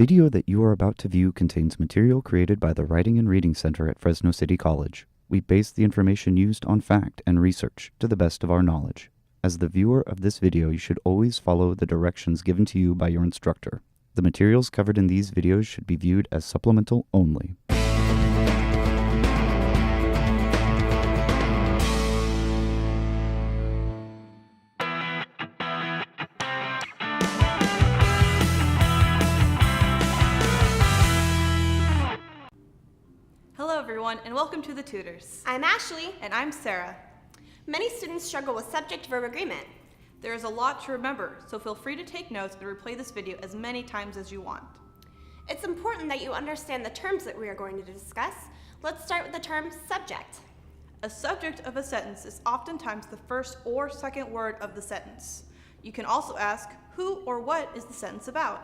video that you are about to view contains material created by the Writing and Reading Center at Fresno City College. We base the information used on fact and research to the best of our knowledge. As the viewer of this video, you should always follow the directions given to you by your instructor. The materials covered in these videos should be viewed as supplemental only. Hello everyone, and welcome to The Tutors. I'm Ashley. And I'm Sarah. Many students struggle with subject-verb agreement. There is a lot to remember, so feel free to take notes and replay this video as many times as you want. It's important that you understand the terms that we are going to discuss. Let's start with the term subject. A subject of a sentence is oftentimes the first or second word of the sentence. You can also ask, who or what is the sentence about?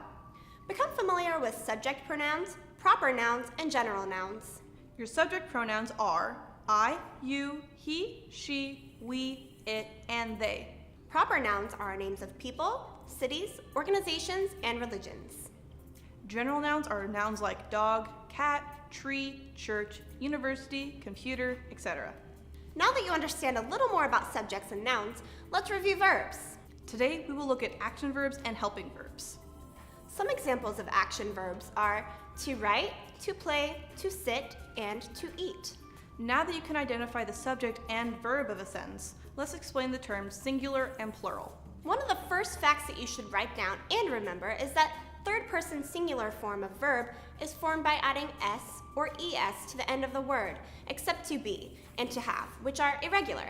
Become familiar with subject pronouns, proper nouns, and general nouns. Your subject pronouns are I, you, he, she, we, it, and they. Proper nouns are names of people, cities, organizations, and religions. General nouns are nouns like dog, cat, tree, church, university, computer, etc. Now that you understand a little more about subjects and nouns, let's review verbs. Today we will look at action verbs and helping verbs. Some examples of action verbs are to write, to play, to sit, and to eat. Now that you can identify the subject and verb of a sentence, let's explain the terms singular and plural. One of the first facts that you should write down and remember is that third-person singular form of verb is formed by adding s or es to the end of the word, except to be and to have, which are irregular.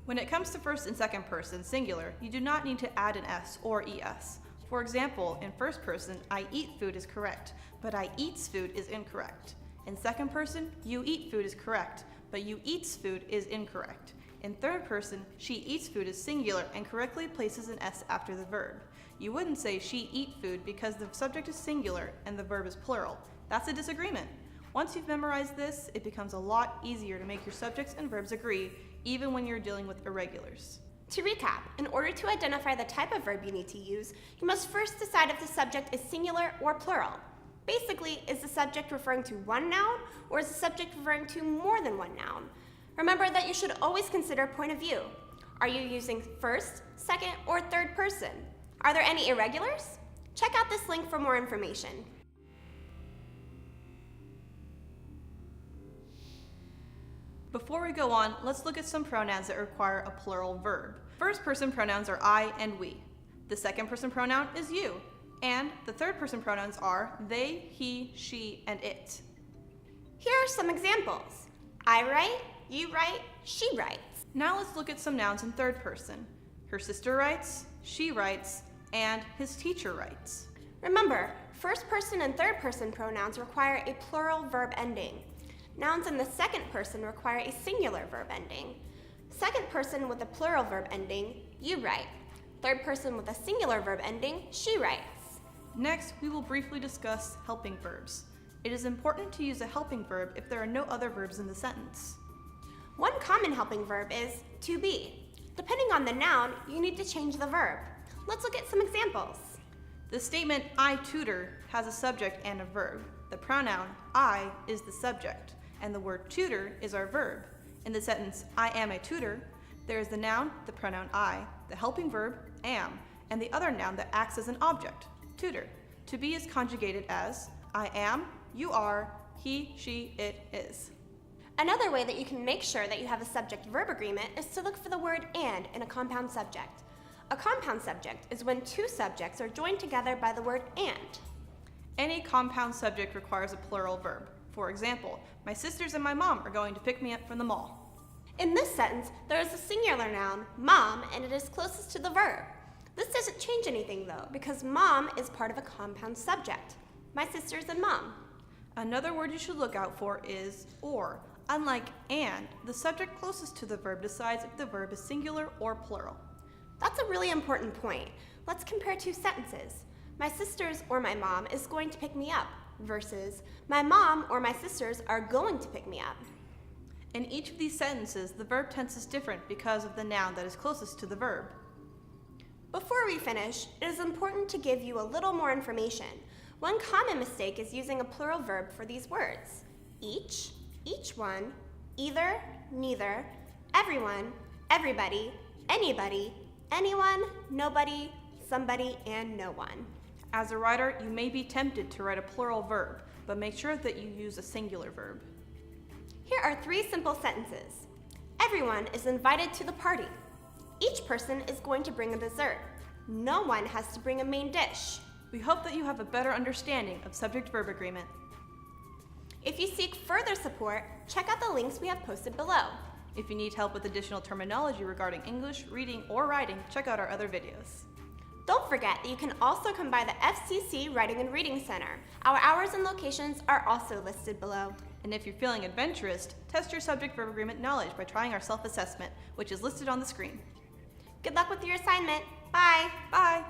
When it comes to first and second person singular, you do not need to add an s or es. For example, in first person, I eat food is correct, but I eats food is incorrect. In second person, you eat food is correct, but you eats food is incorrect. In third person, she eats food is singular and correctly places an s after the verb. You wouldn't say she eat food because the subject is singular and the verb is plural. That's a disagreement. Once you've memorized this, it becomes a lot easier to make your subjects and verbs agree, even when you're dealing with irregulars. To recap, in order to identify the type of verb you need to use, you must first decide if the subject is singular or plural. Basically, is the subject referring to one noun, or is the subject referring to more than one noun? Remember that you should always consider point of view. Are you using first, second, or third person? Are there any irregulars? Check out this link for more information. Before we go on, let's look at some pronouns that require a plural verb. First person pronouns are I and we. The second person pronoun is you. And the third person pronouns are they, he, she, and it. Here are some examples. I write, you write, she writes. Now let's look at some nouns in third person. Her sister writes, she writes, and his teacher writes. Remember, first person and third person pronouns require a plural verb ending. Nouns in the second person require a singular verb ending. Second person with a plural verb ending, you write. Third person with a singular verb ending, she writes. Next, we will briefly discuss helping verbs. It is important to use a helping verb if there are no other verbs in the sentence. One common helping verb is to be. Depending on the noun, you need to change the verb. Let's look at some examples. The statement, I tutor, has a subject and a verb. The pronoun, I, is the subject, and the word tutor is our verb. In the sentence, I am a tutor, there is the noun, the pronoun I, the helping verb, am, and the other noun that acts as an object, tutor. To be is conjugated as I am, you are, he, she, it is. Another way that you can make sure that you have a subject-verb agreement is to look for the word and in a compound subject. A compound subject is when two subjects are joined together by the word and. Any compound subject requires a plural verb. For example, my sisters and my mom are going to pick me up from the mall. In this sentence, there is a singular noun, mom, and it is closest to the verb. This doesn't change anything though, because mom is part of a compound subject. My sisters and mom. Another word you should look out for is or. Unlike and, the subject closest to the verb decides if the verb is singular or plural. That's a really important point. Let's compare two sentences. My sisters or my mom is going to pick me up versus my mom or my sisters are going to pick me up. In each of these sentences, the verb tense is different because of the noun that is closest to the verb. Before we finish, it is important to give you a little more information. One common mistake is using a plural verb for these words: each one, either, neither, everyone, everybody, anybody, anyone, nobody, somebody, and no one. As a writer, you may be tempted to write a plural verb, but make sure that you use a singular verb. Here are 3 simple sentences. Everyone is invited to the party. Each person is going to bring a dessert. No one has to bring a main dish. We hope that you have a better understanding of subject-verb agreement. If you seek further support, check out the links we have posted below. If you need help with additional terminology regarding English, reading, or writing, check out our other videos. Don't forget that you can also come by the FCC Writing and Reading Center. Our hours and locations are also listed below. And if you're feeling adventurous, test your subject-verb agreement knowledge by trying our self-assessment, which is listed on the screen. Good luck with your assignment. Bye. Bye!